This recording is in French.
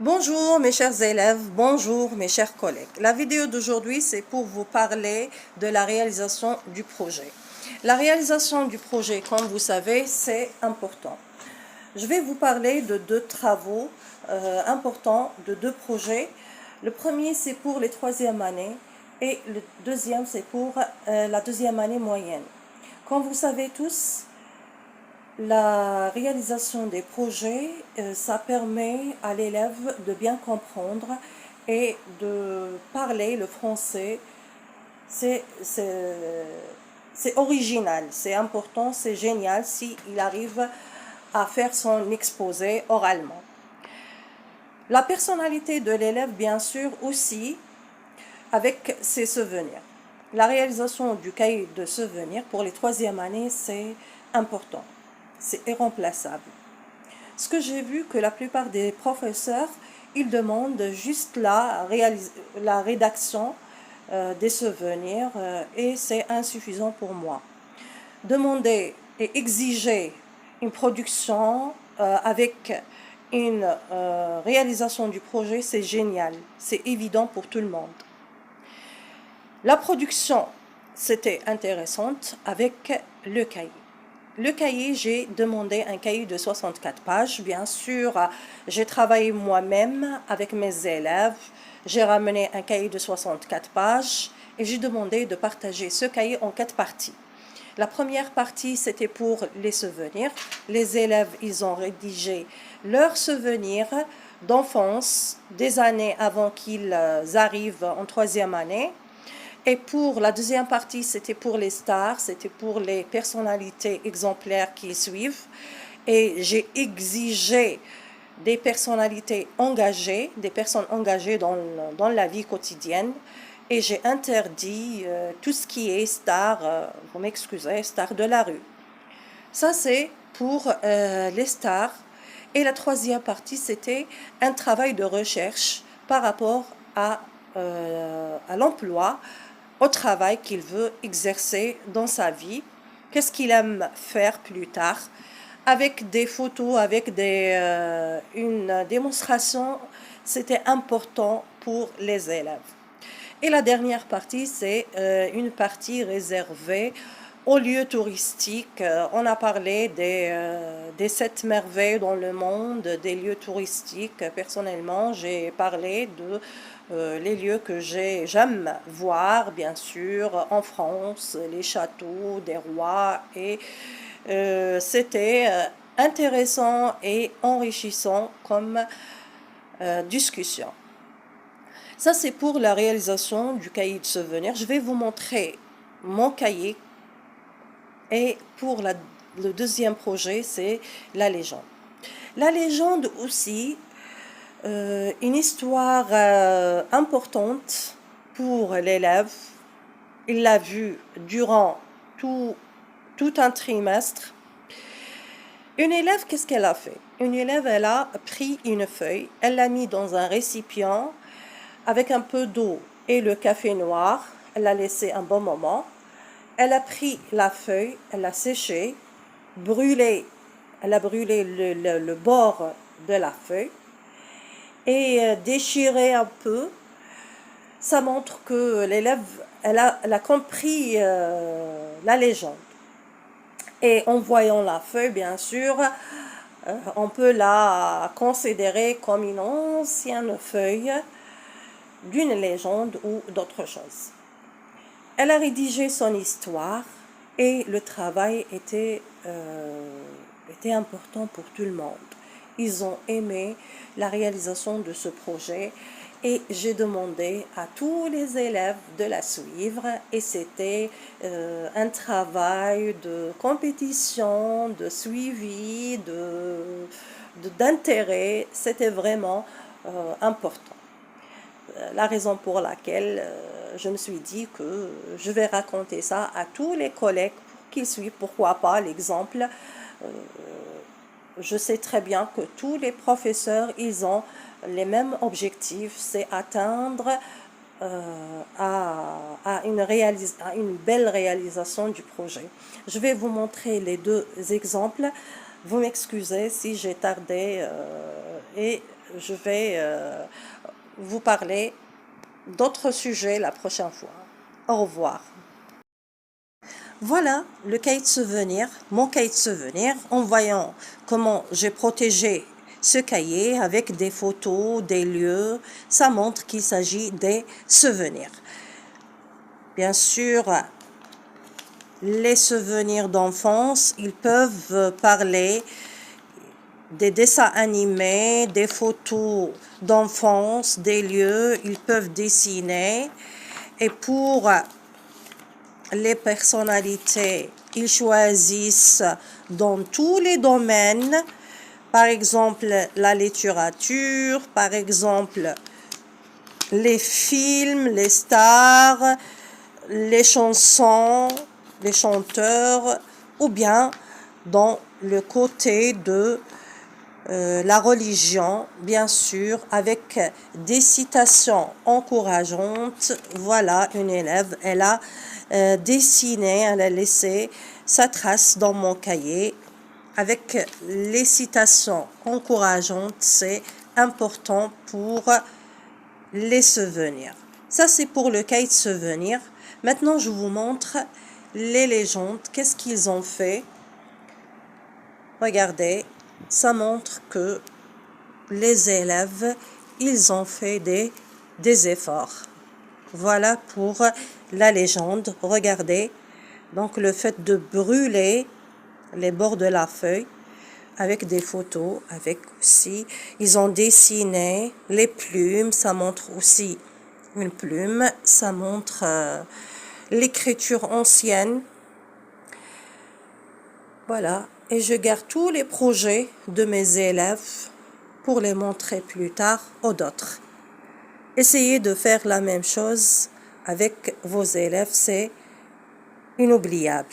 Bonjour mes chers élèves, bonjour mes chers collègues. La vidéo d'aujourd'hui, c'est pour vous parler de la réalisation du projet. La réalisation du projet, comme vous savez, c'est important. Je vais vous parler de deux travaux importants, de deux projets. Le premier, c'est pour les troisième années et le deuxième, c'est pour la deuxième année moyenne. Comme vous savez tous, la réalisation des projets, ça permet à l'élève de bien comprendre et de parler le français. C'est original, c'est important, c'est génial s'il arrive à faire son exposé oralement. La personnalité de l'élève, bien sûr, aussi avec ses souvenirs. La réalisation du cahier de souvenirs pour les troisième années, c'est important. C'est irremplaçable. Ce que j'ai vu que la plupart des professeurs, ils demandent juste la rédaction des souvenirs et c'est insuffisant pour moi. Demander et exiger une production avec une réalisation du projet, c'est génial, c'est évident pour tout le monde. La production, c'était intéressante avec le cahier. Le cahier, j'ai demandé un cahier de 64 pages. Bien sûr, j'ai travaillé moi-même avec mes élèves. J'ai ramené un cahier de 64 pages et j'ai demandé de partager ce cahier en 4 parties. La première partie, c'était pour les souvenirs. Les élèves, ils ont rédigé leurs souvenirs d'enfance, des années avant qu'ils arrivent en troisième année. Et pour la deuxième partie, c'était pour les stars, c'était pour les personnalités exemplaires qui suivent. Et j'ai exigé des personnalités engagées, des personnes engagées dans la vie quotidienne. Et j'ai interdit tout ce qui est star, vous m'excusez, star de la rue. Ça, c'est pour les stars. Et la troisième partie, c'était un travail de recherche par rapport à l'emploi, au travail qu'il veut exercer dans sa vie, qu'est-ce qu'il aime faire plus tard, avec des photos, avec une démonstration, c'était important pour les élèves. Et la dernière partie, c'est une partie réservée aux lieux touristiques. On a parlé des 7 merveilles dans le monde, des lieux touristiques. Personnellement, j'ai parlé de les lieux que j'aime voir, bien sûr, en France, les châteaux des rois. Et c'était intéressant et enrichissant comme discussion. Ça, c'est pour la réalisation du cahier de souvenirs. Je vais vous montrer mon cahier. Et pour le deuxième projet, c'est la légende. La légende aussi, une histoire importante pour l'élève. Il l'a vu durant tout un trimestre. Une élève, qu'est-ce qu'elle a fait? Une élève, elle a pris une feuille, elle l'a mis dans un récipient avec un peu d'eau et le café noir. Elle l'a laissé un bon moment. Elle a pris la feuille, elle l'a séchée, brûlée. Elle a brûlé le bord de la feuille et déchiré un peu. Ça montre que l'élève, elle a compris la légende. Et en voyant la feuille, bien sûr, on peut la considérer comme une ancienne feuille d'une légende ou d'autre chose. Elle a rédigé son histoire et le travail était important pour tout le monde. Ils ont aimé la réalisation de ce projet et j'ai demandé à tous les élèves de la suivre et c'était un travail de compétition, de suivi, d'intérêt. C'était vraiment important. La raison pour laquelle je me suis dit que je vais raconter ça à tous les collègues pour qu'ils suivent, pourquoi pas l'exemple. Je sais très bien que tous les professeurs, ils ont les mêmes objectifs, c'est atteindre à une belle réalisation du projet. Je vais vous montrer les deux exemples. Vous m'excusez si j'ai tardé et je vais vous parler d'autres sujets la prochaine fois. Au revoir. Voilà le cahier de souvenirs, mon cahier de souvenirs, en voyant comment j'ai protégé ce cahier avec des photos, des lieux. Ça montre qu'il s'agit des souvenirs. Bien sûr, les souvenirs d'enfance, ils peuvent parler des dessins animés, des photos d'enfance, des lieux, ils peuvent dessiner. Et pour les personnalités, ils choisissent dans tous les domaines, par exemple la littérature, par exemple les films, les stars, les chansons, les chanteurs, ou bien dans le côté de la religion, bien sûr, avec des citations encourageantes. Voilà, une élève, elle a dessiné, elle a laissé sa trace dans mon cahier avec les citations encourageantes. C'est important pour les souvenirs. Ça, c'est pour le cahier de souvenirs. Maintenant, je vous montre les légendes. Qu'est-ce qu'ils ont fait? Regardez, ça montre que les élèves, ils ont fait des efforts. Voilà pour la légende. Regardez, donc le fait de brûler les bords de la feuille avec des photos, avec aussi, ils ont dessiné les plumes, ça montre aussi une plume, ça montre l'écriture ancienne. Voilà, et je garde tous les projets de mes élèves pour les montrer plus tard aux autres. Essayez de faire la même chose avec vos élèves, c'est inoubliable.